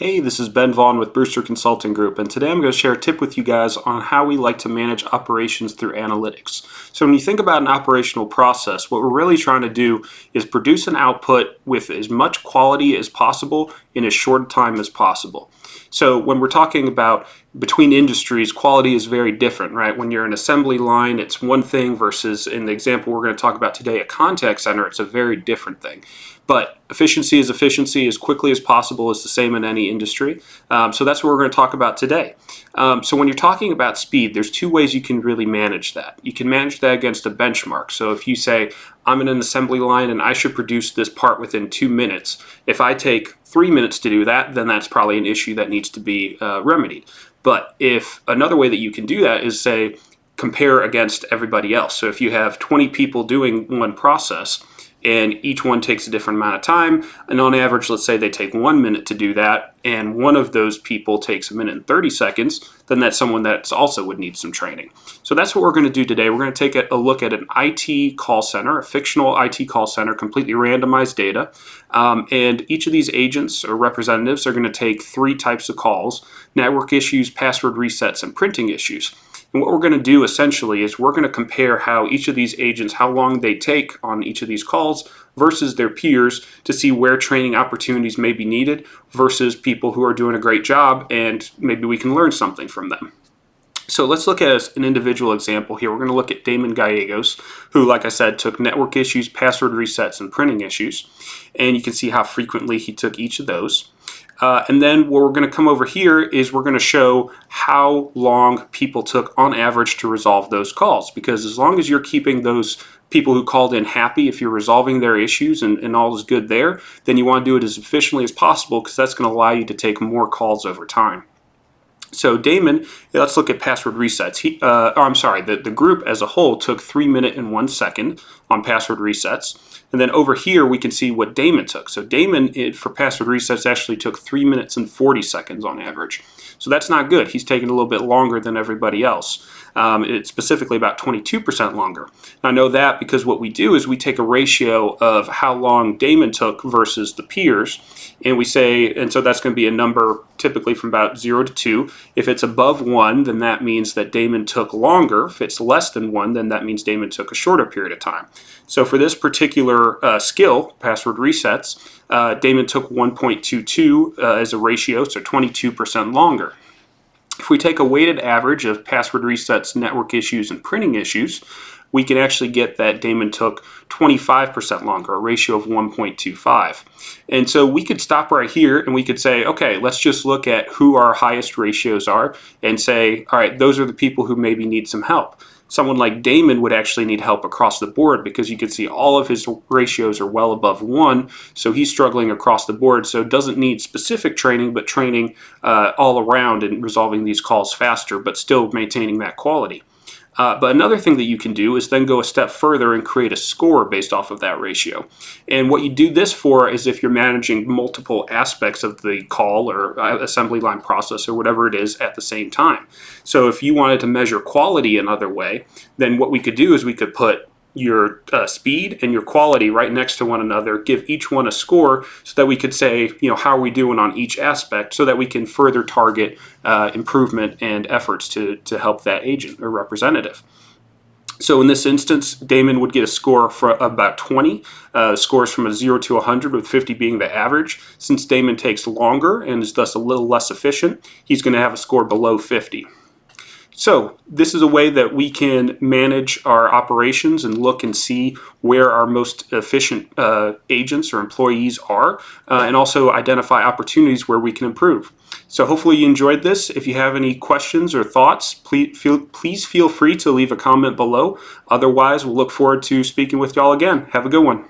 Hey, this is Ben Vaughn with Brewster Consulting Group, and today I'm going to share a tip with you guys on how we like to manage operations through analytics. So when you think about an operational process, what we're really trying to do is produce an output with as much quality as possible in as short a time as possible. So when we're talking about between industries, quality is very different, right? When you're an assembly line, it's one thing versus, in the example we're going to talk about today, a contact center, it's a very different thing. But efficiency is efficiency, as quickly as possible is the same in any industry. So that's what we're going to talk about today. So when you're talking about speed, there's two ways you can really manage that. You can manage that against a benchmark. So if you say, I'm in an assembly line and I should produce this part within 2 minutes. If I take 3 minutes to do that, then that's probably an issue that needs to be remedied. But if another way that you can do that is say, compare against everybody else. So if you have 20 people doing one process, and each one takes a different amount of time, and on average, let's say they take 1 minute to do that, and one of those people takes 1 minute and 30 seconds, then that's someone that also would need some training. So that's what we're going to do today. We're going to take a look at an IT call center, a fictional IT call center, completely randomized data, and each of these agents or representatives are going to take 3 types of calls: network issues, password resets, and printing issues. And what we're going to do essentially is we're going to compare how each of these agents, how long they take on each of these calls versus their peers to see where training opportunities may be needed versus people who are doing a great job, and maybe we can learn something from them. So let's look at an individual example here. We're going to look at Damon Gallegos, who, like I said, took network issues, password resets, and printing issues. And you can see how frequently he took each of those. And then what we're going to come over here is we're going to show how long people took on average to resolve those calls. Because as long as you're keeping those people who called in happy, if you're resolving their issues and all is good there, then you want to do it as efficiently as possible, because that's going to allow you to take more calls over time. So Damon, let's look at password resets. The group as a whole took 3 minutes and 1 second on password resets. And then over here, we can see what Damon took. So Damon, for password resets, actually took 3 minutes and 40 seconds on average. So that's not good. He's taking a little bit longer than everybody else. It's specifically about 22% longer. I know that because what we do is we take a ratio of how long Damon took versus the peers, and we say, and so that's going to be a number typically from about 0 to 2. If it's above 1, then that means that Damon took longer. If it's less than 1, then that means Damon took a shorter period of time. So for this particular skill, password resets, Damon took 1.22 as a ratio, so 22% longer. If we take a weighted average of password resets, network issues, and printing issues, we can actually get that Damon took 25% longer, a ratio of 1.25. And so we could stop right here and we could say, okay, let's just look at who our highest ratios are and say, all right, those are the people who maybe need some help. Someone like Damon would actually need help across the board, because you can see all of his ratios are well above 1, so he's struggling across the board. So it doesn't need specific training, but training all around in resolving these calls faster, but still maintaining that quality. But another thing that you can do is then go a step further and create a score based off of that ratio. And what you do this for is if you're managing multiple aspects of the call or assembly line process or whatever it is at the same time. So if you wanted to measure quality another way, then what we could do is we could put your speed and your quality right next to one another, give each one a score so that we could say, how are we doing on each aspect, so that we can further target improvement and efforts to help that agent or representative. So in this instance, Damon would get a score for about 20, scores from a 0 to 100, with 50 being the average. Since Damon takes longer and is thus a little less efficient, he's going to have a score below 50. So this is a way that we can manage our operations and look and see where our most efficient agents or employees are, and also identify opportunities where we can improve. So hopefully you enjoyed this. If you have any questions or thoughts, please feel free to leave a comment below. Otherwise, we'll look forward to speaking with y'all again. Have a good one.